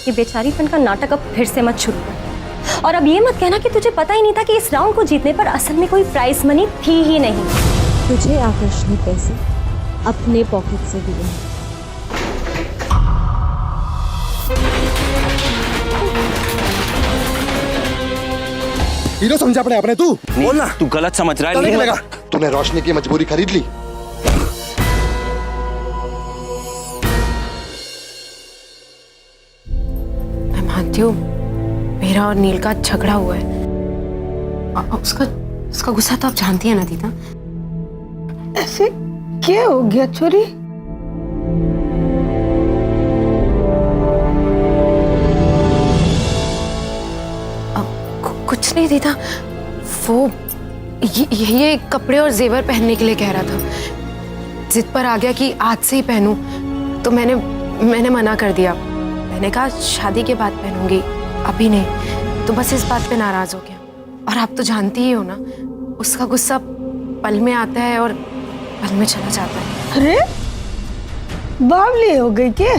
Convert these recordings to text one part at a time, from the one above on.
ये बेचारीपन का नाटक अब फिर से मत शुरू कर। और अब ये मत कहना कि तुझे पता ही नहीं था कि इस राउंड को जीतने पर असल में कोई प्राइस मनी थी ही नहीं। तुझे आकाश ने पैसे अपने पॉकेट से दिए हैं। हीरो समझा पड़े अपने तू बोल ना। तू गलत समझ रहा है। नहीं लगा तूने रोशनी की मजबूरी खरीद ली। मैं मानती हूँ मेरा और नील का झगड़ा हुआ है। उसका गुस्सा तो आप जानती है ना दीदा। ऐसे क्या हो गया छोरी? कुछ नहीं दीदा, वो ये कपड़े और जेवर पहनने के लिए कह रहा था। जिद पर आ गया कि आज से ही पहनूं, तो मैंने मना कर दिया। मैंने कहा शादी के बाद पहनूंगी, अभी नहीं। तो बस इस बात पे नाराज हो गया। और आप तो जानती ही हो ना, उसका गुस्सा पल में आता है और पल में चला जाता है। अरे बावली हो गई क्या?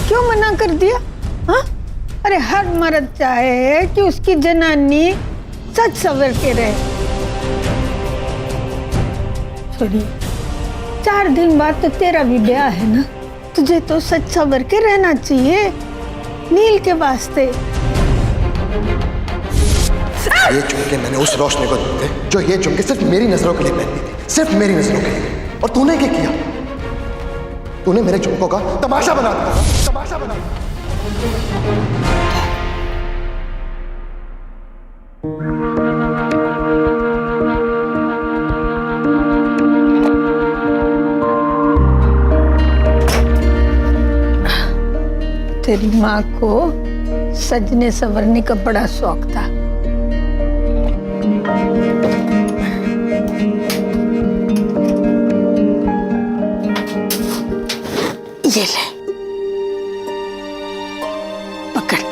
क्यों मना कर दिया? हाँ, अरे हर मर्द चाहे कि उसकी जनानी सच सवर के रहे। छोरी, 4 दिन बाद तो तेरा भी ब्याह है ना, तुझे तो सच सवर के रहना चाहिए नील के वास्ते। ये झुमके मैंने उस रोशनी को दिए थे जो ये झुमके सिर्फ मेरी नजरों के लिए पहनती थी, सिर्फ मेरी नजरों के लिए। और तूने क्या किया? तूने मेरे झुमकों का तमाशा बना दिया, तमाशा बना दिया। तेरी माँ को सजने संवरने का बड़ा शौक था। ये ले, पकड़।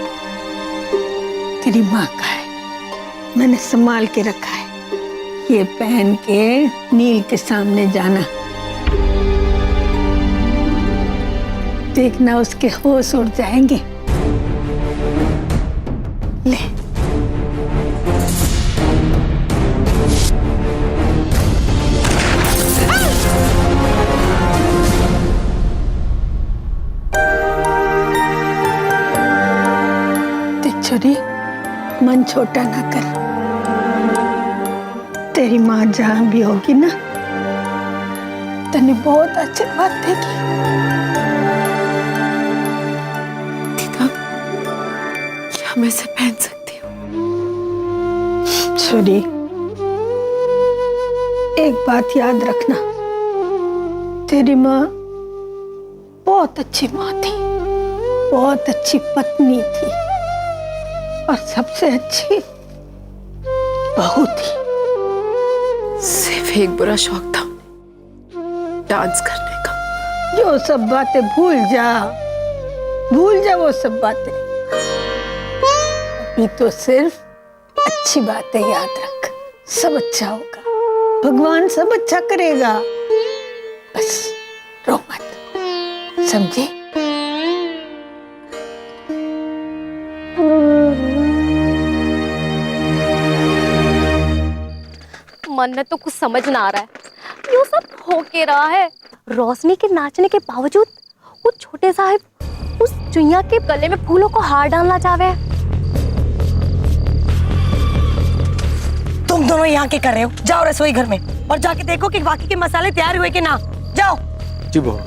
तेरी माँ का है, मैंने संभाल के रखा है। ये पहन के नील के सामने जाना, देखना उसके होश उड़ जाएंगे। ले। छोरी, मन छोटा ना कर। तेरी माँ जहां भी होगी ना, तने बहुत आशीर्वाद देगी। क्या मैं इसे पहन सकती हूँ? छोरी, एक बात याद रखना, तेरी माँ बहुत अच्छी माँ थी, बहुत अच्छी पत्नी थी, और सबसे अच्छी बहू थी। सिर्फ एक बुरा शौक था, डांस करने का। जो सब बातें भूल जा वो सब बातें। अभी तो सिर्फ अच्छी बातें याद रख, सब अच्छा होगा, भगवान सब अच्छा करेगा। बस रो मत, समझे? मन में तो कुछ समझ ना आ रहा है, ये सब हो के रहा है। रोशनी के नाचने के बावजूद वो छोटे साहब उस चुईया के गले में फूलों को हार डालना चाहे। तुम दोनों यहाँ के कर रहे हो? जाओ रसोई घर में और जाके देखो कि बाकी के मसाले तैयार हुए कि ना। जाओ। जी बहू।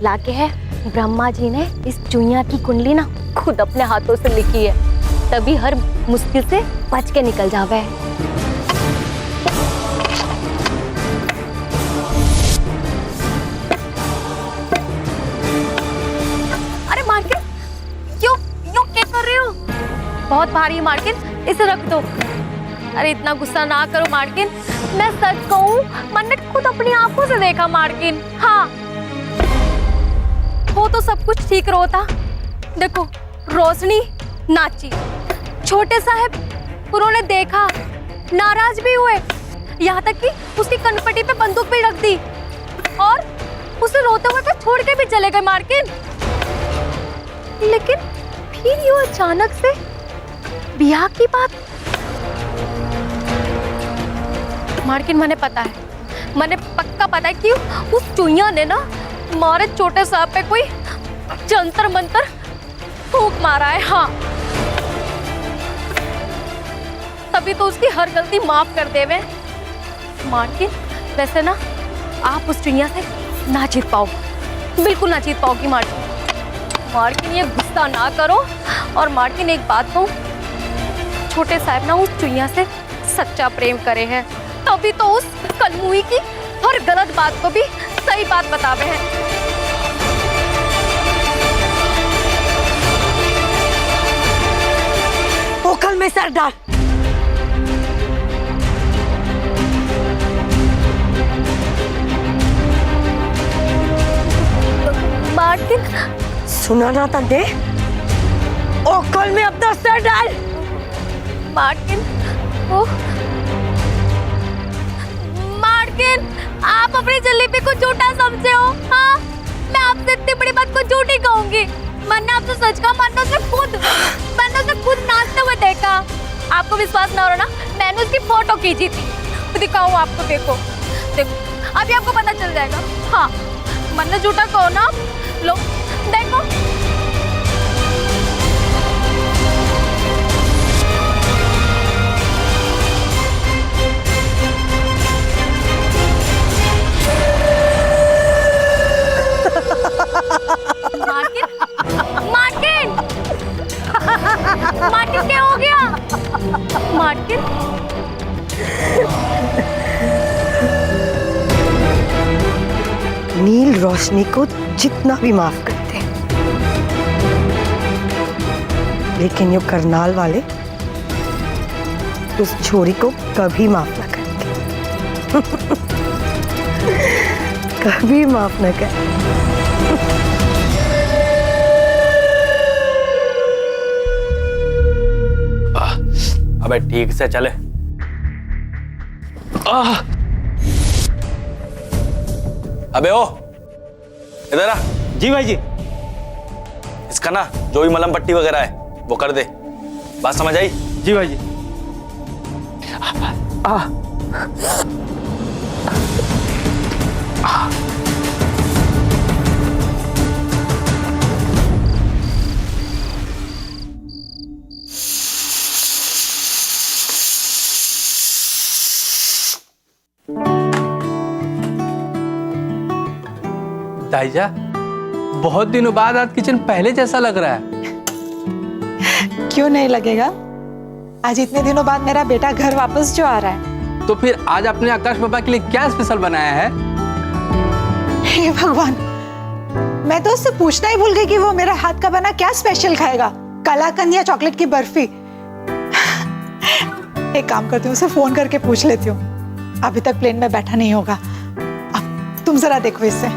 लाके है, ब्रह्मा जी ने इस चुईया की कुंडली ना खुद अपने हाथों से लिखी है, तभी हर मुश्किल से बच के निकल जावे। अरे मार्किन, क्यों क्या कर रहे हो? बहुत भारी है मार्किन, इसे रख दो। अरे इतना गुस्सा ना करो मार्किन, मैं सच कहूँ मैंने खुद अपनी आंखों से देखा मार्किन। हाँ, वो तो सब कुछ ठीक रोता। देखो, रोशनी नाची, छोटे साहब उन्होंने देखा, नाराज भी हुए, यहाँ तक कि उसकी कनपटी पे बंदूक भी रख दी और उसे रोते हुए पे छोड़ के भी चले गए। मार्किन, ये सब क्या हो रहा है? मैं सच कहूँ, मैं खुद अपनी आंखों से देखा। हाँ, वो तो सब कुछ ठीक रोता। देखो, रोशनी नाची, छोटे साहब उन्होंने देखा, नाराज भी हुए, यहाँ तक कि उसकी कनपटी पे बंदूक भी रख दी और उसे रोते हुए छोड़ के भी चले गए। मार्किन, लेकिन फिर यूं अचानक से ब्याह की बात। मार्किन मैंने पता है, मैंने पक्का पता है कि उस चुईया ने ना हमारे छोटे साहब पे कोई जंतर मंतर फूंक मारा है। हाँ, तभी तो उसकी हर गलती माफ कर देवे। मार्किन वैसे ना आप उस चुईया से ना जीत पाओगे, बिल्कुल ना जीत पाओगी मार्किन। मार्किन ये गुस्सा ना करो। और मार्किन एक बात कहूं, छोटे साहब ना उस चुईया से सच्चा प्रेम करे हैं, तभी तो उस कलमुई की हर गलत बात को भी सही बात बतावे हैं। ओखल में सर डाल। मार्किन सुना ना तंदे, ओखल में अपना सर डाल। मार्किन, ओ मार्किन, आप अपनी जलेबी को झूठा समझे हो। हाँ, मैं आपसे इतनी बड़ी बात को झूठी कहूंगी। मैंने आपसे सच कहा, मैंने उसे खुद नाचते हुए देखा। आपको विश्वास ना हो रहा ना, मैंने उसकी फोटो खींची थी, दिखाऊं आपको। देखो अभी आपको पता चल जाएगा। हाँ, मैंने झूठा कहो ना, लो देखो। मार्किन, मार्किन क्या हो गया? मार्किन, नील रोशनी को जितना भी माफ करते हैं, लेकिन ये करनाल वाले उस छोरी को कभी माफ ना करेंगे। कभी माफ ना करें। अबे ठीक से चले। अबे ओ इधर आ। जी भाई जी। इसका ना जो भी मलहम पट्टी वगैरह है वो कर दे। बात समझ आई? जी भाई जी। दाईजा, बहुत दिनों बाद आज किचन पहले जैसा लग रहा है। क्यों नहीं लगेगा? आज इतने दिनों बाद मेरा बेटा घर वापस जो आ रहा है। तो फिर आज आपने आकाश पापा के लिए क्या स्पेशल बनाया है? हे भगवान, मैं तो उससे पूछना ही भूल गई कि वो मेरा हाथ का बना क्या स्पेशल खाएगा, कलाकंद या चॉकलेट की बर्फी। एक काम करती हूँ, उसे फोन करके पूछ लेती हूँ। अभी तक प्लेन में बैठा नहीं होगा। अब तुम जरा देखो इससे।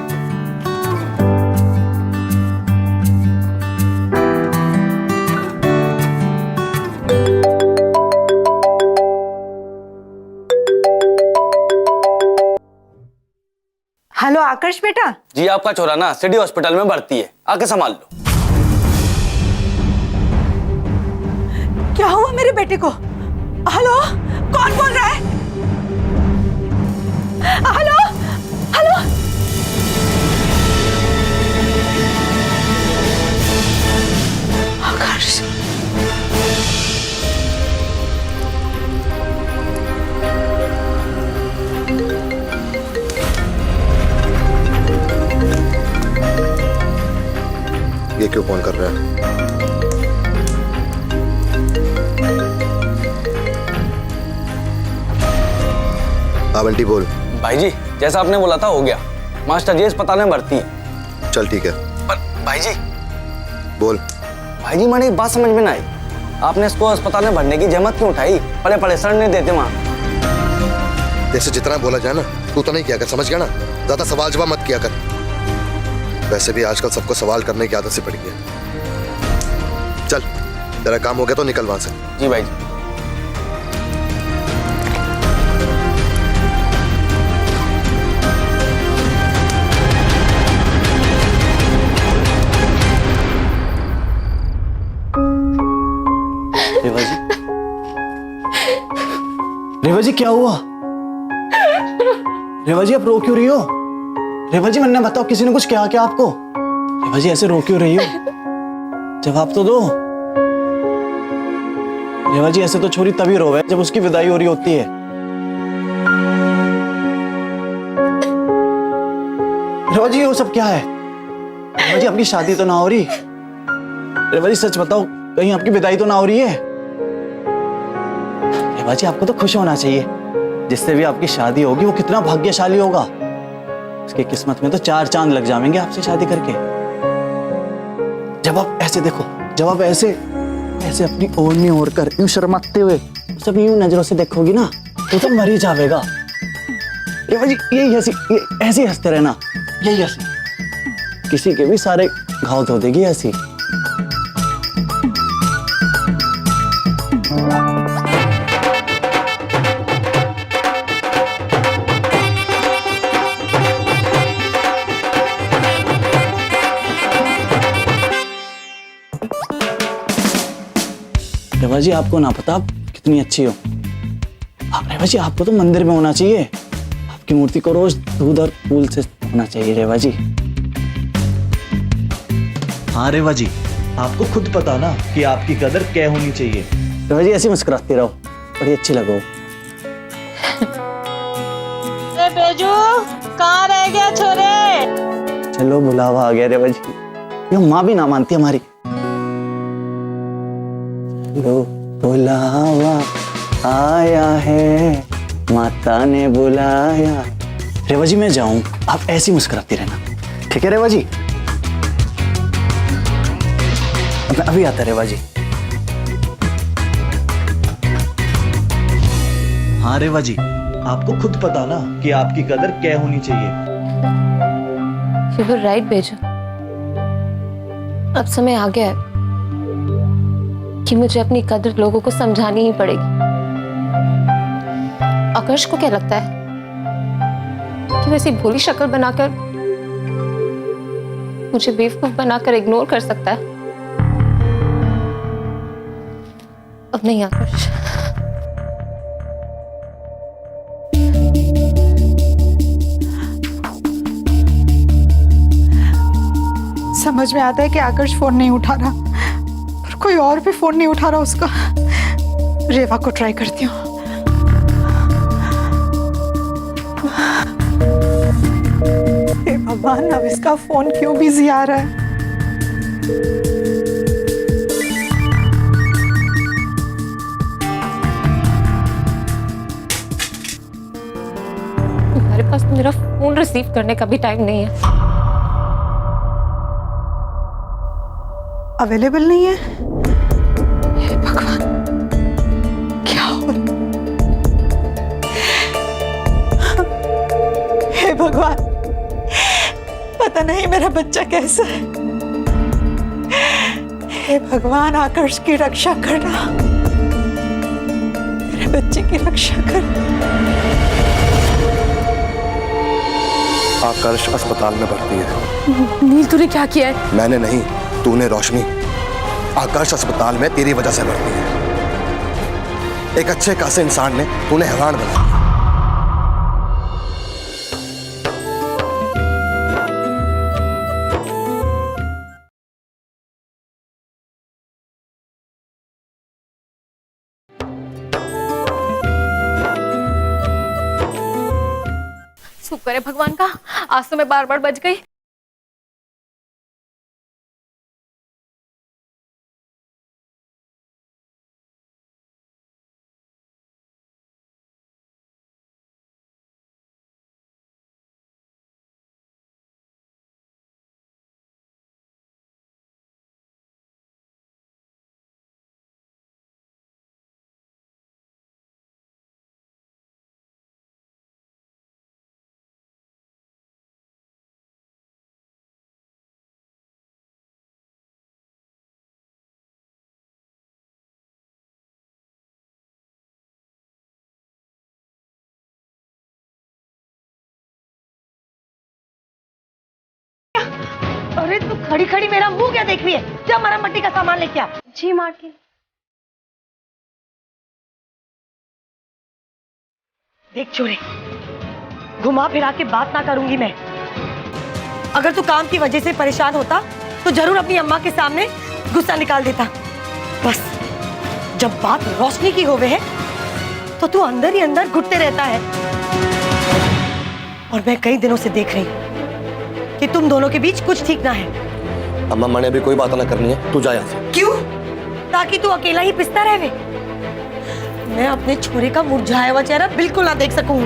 हेलो आकर्ष बेटा। जी, आपका छोरा ना सिटी हॉस्पिटल में भर्ती है, आके संभाल लो। क्या हुआ मेरे बेटे को? हेलो, कौन बोल रहा है? Hello hello. आकर्ष, ये क्यों फोन कर रहा है? हाँ बंटी बोल। भाई जी, जैसा आपने बोला था हो गया। मास्टर जी अस्पताल में भर्ती है। चल ठीक है। पर भाई जी। बोल। भाई जी, मैंने एक बात समझ में ना आई। आपने इसको अस्पताल में भरने की जहमत क्यों उठाई? पड़े पड़े सर नहीं देते वहां। जैसे जितना बोला जाए ना, तू तो नहीं किया कर, समझ गया ना? ज्यादा सवाल जवाब मत किया कर। वैसे भी आजकल सबको सवाल करने की आदत से पड़ गई है। चल, तेरा काम हो गया तो निकल वहां से। जी भाई जी। रेवा जी क्या हुआ? रेवा जी आप रो क्यों रही हो? रेवा जी मन्ना बताओ, किसी ने कुछ कहा क्या आपको? रेवा जी ऐसे रो क्यों रही हो? जवाब तो दो। रेवा जी ऐसे तो छोरी तभी रोवे जब उसकी विदाई हो रही होती है। रेवा जी वो सब क्या है? रेवा जी आपकी शादी तो ना हो रही? रेवा जी सच बताओ, कहीं आपकी विदाई तो ना हो रही है? रेवा जी आपको तो खुश होना चाहिए, जिससे भी आपकी शादी होगी वो कितना भाग्यशाली होगा। उसकी किस्मत में तो 4 चांद लग जाएंगे आपसे शादी करके। जब आप ऐसे देखो, जब आप ऐसे ऐसे अपनी ओर में ओर कर यूं शर्माते हुए सब यूं नजरों से देखोगी ना, तो मर ही जाएगा। रेवा जी यही ऐसे हंसते रहना, यही हंसी किसी के भी सारे घाव धो देगी ऐसी। रेवा जी आपको ना पता आप कितनी अच्छी हो। रेवा जी आपको तो मंदिर में होना चाहिए, आपकी मूर्ति को रोज दूध और फूल से होना चाहिए रेवा जी। हाँ रेवा जी, आपको खुद पता ना कि आपकी कदर क्या होनी चाहिए। रेवा जी ऐसी मुस्कुराती रहो, बड़ी अच्छी लगो। बेजू कहाँ रह गया छोरे? चलो बुलावा आ गया रेवा जी, ये माँ भी ना मानती हमारी। लो बुलावा आया है, माता ने बुलाया। रेवा जी मैं जाऊं, आप ऐसी मुस्कुराती रहना, ठीक है रेवा जी? मैं अभी आता रेवा जी। हाँ रेवा जी, आपको खुद पता ना कि आपकी कदर क्या होनी चाहिए। You were right, Beju. अब समय आ गया है कि मुझे अपनी कदर लोगों को समझानी ही पड़ेगी। आकर्ष को क्या लगता है कि वैसी भोली शक्ल बनाकर मुझे बेवकूफ बनाकर इग्नोर कर सकता है? अब नहीं आकर्ष। समझ में आता है कि आकर्ष फोन नहीं उठा रहा, पर कोई और भी फोन नहीं उठा रहा उसका। रेवा को ट्राई करती हूँ। हे भगवान, अब इसका फोन क्यों बिजी आ रहा है? तुम्हारे पास तो मेरा फोन रिसीव करने का भी टाइम नहीं है। अवेलेबल नहीं है? हे भगवान, क्या हो? हे भगवान, पता नहीं मेरा बच्चा कैसा है। हे भगवान, आकर्ष की रक्षा करना, मेरे बच्चे की रक्षा करना। आकर्ष अस्पताल में भर्ती है। नील तूने क्या किया है? मैंने नहीं, तूने रोशनी। आकर्ष अस्पताल में तेरी वजह से भर्ती है। एक अच्छे खासे इंसान ने तूने हैवान बना दिया। शुक्र है भगवान का, आज तो मैं बार बच गई। अरे तू खड़ी खड़ी मेरा मुंह क्या देख रही है? जा मरम्मती का सामान लेके आ। जी मार्टिन। देख छोरे, घुमा फिरा के बात ना करूंगी मैं। अगर तू काम की वजह से परेशान होता तो जरूर अपनी अम्मा के सामने गुस्सा निकाल देता। बस जब बात रोशनी की होवे है तो तू अंदर ही अंदर घुटते रहता है। और मैं कई दिनों से देख रही हूं कि तुम दोनों के बीच कुछ ठीक ना है। अम्मा मैंने अभी कोई बात ना करनी है, तू जा यहाँ से। क्यों? ताकि तू अकेला ही पिसता रहे। मैं अपने छोरे का मुरझाया हुआ चेहरा बिल्कुल ना देख सकूं।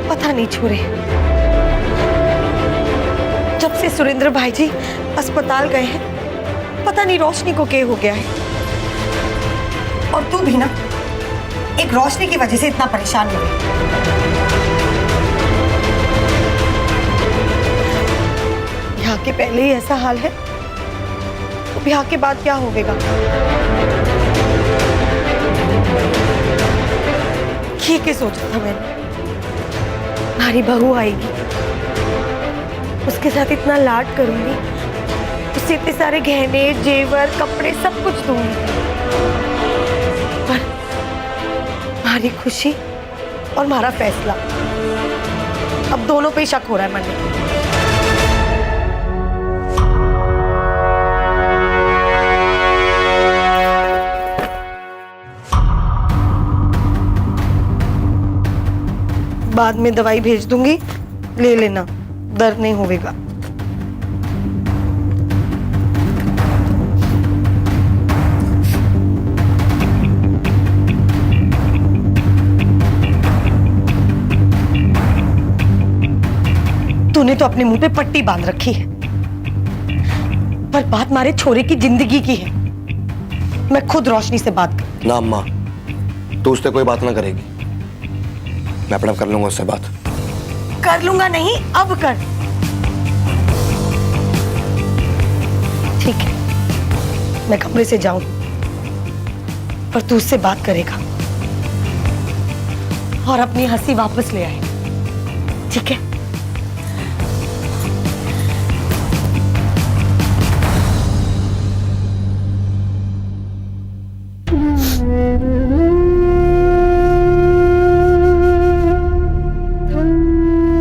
पता नहीं छोरे, जब से सुरेंद्र भाई जी अस्पताल गए हैं, पता नहीं रोशनी को क्या हो गया है। और तू भी ना एक रोशनी की वजह से इतना परेशान हो गई। ब्याह के पहले ही ऐसा हाल है तो ब्याह के बाद क्या होगा? ये सोचा था मैंने, हमारी बहू आएगी, उसके साथ इतना लाड करूंगी, उससे इतने सारे गहने जेवर कपड़े सब कुछ दूंगी, पर हमारी खुशी और हमारा फैसला अब दोनों पे शक हो रहा है मन में। बाद में दवाई भेज दूंगी, ले लेना, दर्द नहीं होगा। तूने तो अपने मुंह पे पट्टी बांध रखी है, पर बात हमारे छोरे की जिंदगी की है। मैं खुद रोशनी से बात कर। ना अम्मा, तू उससे कोई बात ना करेगी, मैं अपना कर लूंगा उससे बात। कर लूंगा नहीं, अब कर। ठीक है, मैं कमरे से जाऊं, पर तू उससे बात करेगा और अपनी हंसी वापस ले आए, ठीक है?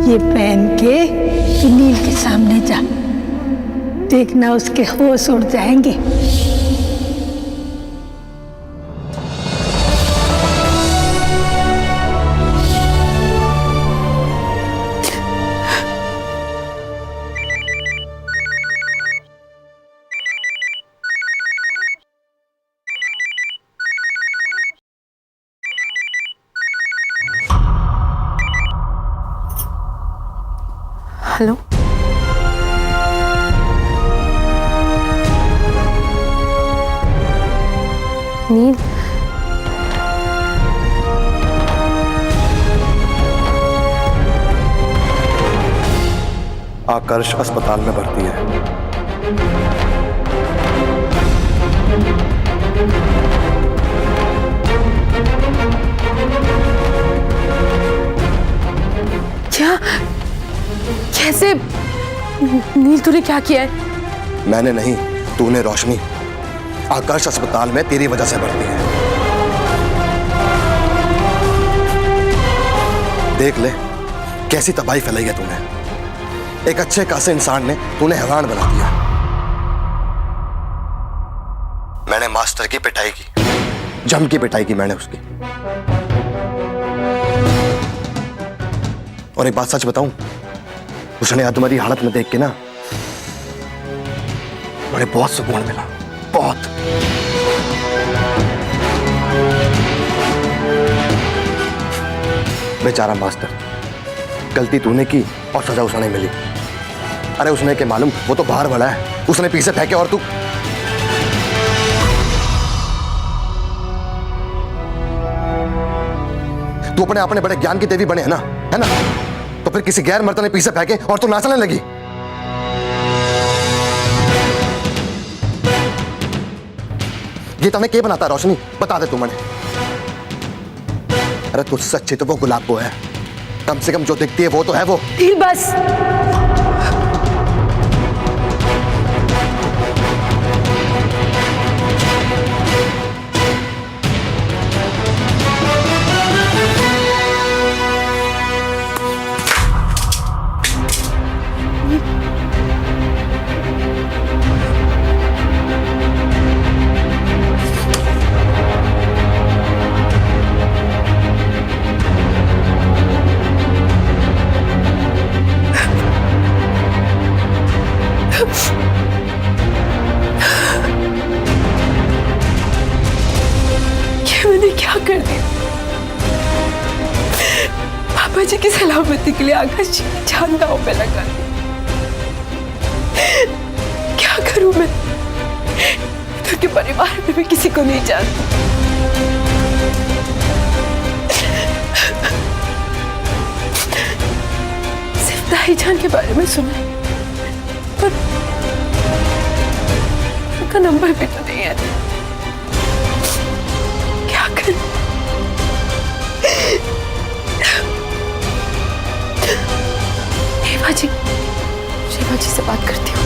ये पहन के नील के सामने जा, देखना उसके होश उड़ जाएंगे। हेलो, नील, आकर्ष अस्पताल में भर्ती है। क्या? कैसे? नील, तूने क्या किया है? मैंने नहीं, तूने। रोशनी आकर्ष अस्पताल में तेरी वजह से भर्ती है। देख ले कैसी तबाही फैलाई है तूने। एक अच्छे खासे इंसान ने तूने हैवान बना दिया। मैंने मास्टर की पिटाई की, जम की पिटाई की मैंने उसकी। और एक बात सच बताऊं, उसने आज तुम्हारी हालत में देख के ना मुझे बहुत सुकून मिला, बहुत। बेचारा मास्टर, गलती तूने की और सजा उसे नहीं मिली। अरे उसने क्या मालूम, वो तो बाहर वाला है, उसने पीछे फेंके और तू अपने अपने बड़े ज्ञान की देवी बने, है ना? तो फिर किसी गैर मर्द ने पीछे फेंके और तू नाचने लगी। ये तने क्या बनाता रोशनी, बता दे तू मने। अरे तुझसे अच्छी तो वो गुलाब को है, कम से कम जो दिखती है वो तो है वो। बस मैंने क्या कर दिया? पापा जी की सलामती के लिए आकाश जी की जान दांव पे लगा दी। क्या करूं मैं? तो के परिवार में भी किसी को नहीं जानती। सिर्फ दाई जान के बारे में सुना है, पर उनका नंबर भी तो नहीं है। क्या करूं? रेवा जी से बात करती हूँ।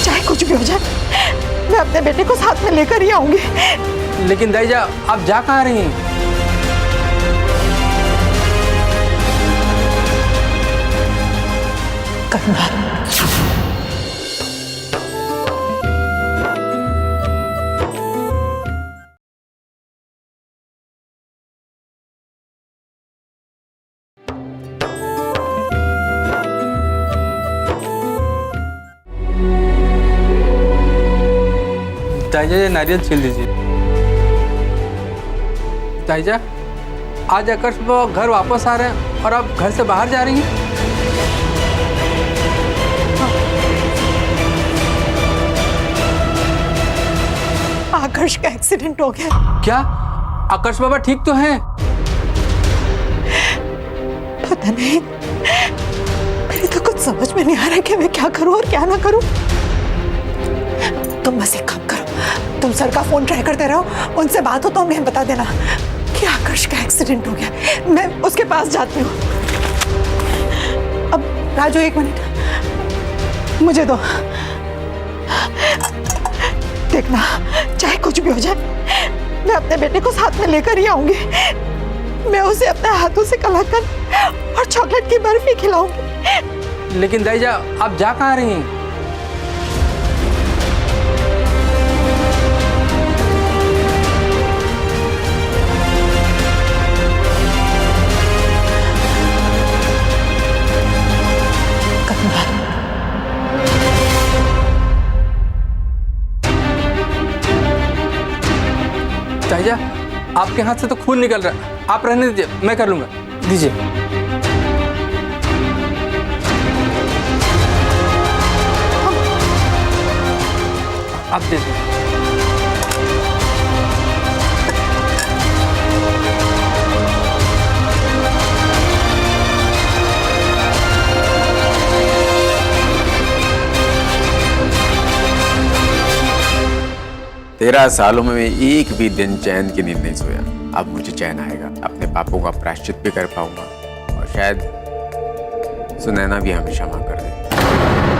चाहे कुछ भी हो जाए, मैं अपने बेटे को साथ में लेकर ही आऊंगी। लेकिन दाईजा, आप जा कहाँ रही हैं? दाईजा, ये नारियल छील दीजिए। दाईजा, आज आकाश बाबा घर वापस आ रहे हैं और आप घर से बाहर जा रही हैं? आकाश का एक्सीडेंट हो गया। क्या आकाश बाबा ठीक तो हैं? पता नहीं, मेरी तो कुछ समझ में नहीं आ रहा कि मैं क्या करूं और क्या ना करूं। तुम बस एक काम करो, तुम सर का फोन ट्राई करते रहो, उनसे बात हो तो हमें बता देना कि आकाश का एक्सीडेंट हो गया। मैं उसके पास जाती हूँ। अब राजू, 1 मिनट मुझे दो। देखना, चाहे कुछ भी हो जाए, मैं अपने बेटे को साथ में लेकर ही आऊंगी। मैं उसे अपने हाथों से कलाकंद और चॉकलेट की बर्फी खिलाऊंगी। लेकिन दाईजा, आप जा कहाँ रही हैं? दाईजा, आपके हाथ से तो खून निकल रहा है, आप रहने दीजिए, मैं कर लूंगा। दीजिए। आप दीजिए। तेरह सालों में मैं एक भी दिन चैन की नींद नहीं सोया। अब मुझे चैन आएगा, अपने पापों का प्रायश्चित भी कर पाऊंगा और शायद सुनैना भी हमें क्षमा कर दे।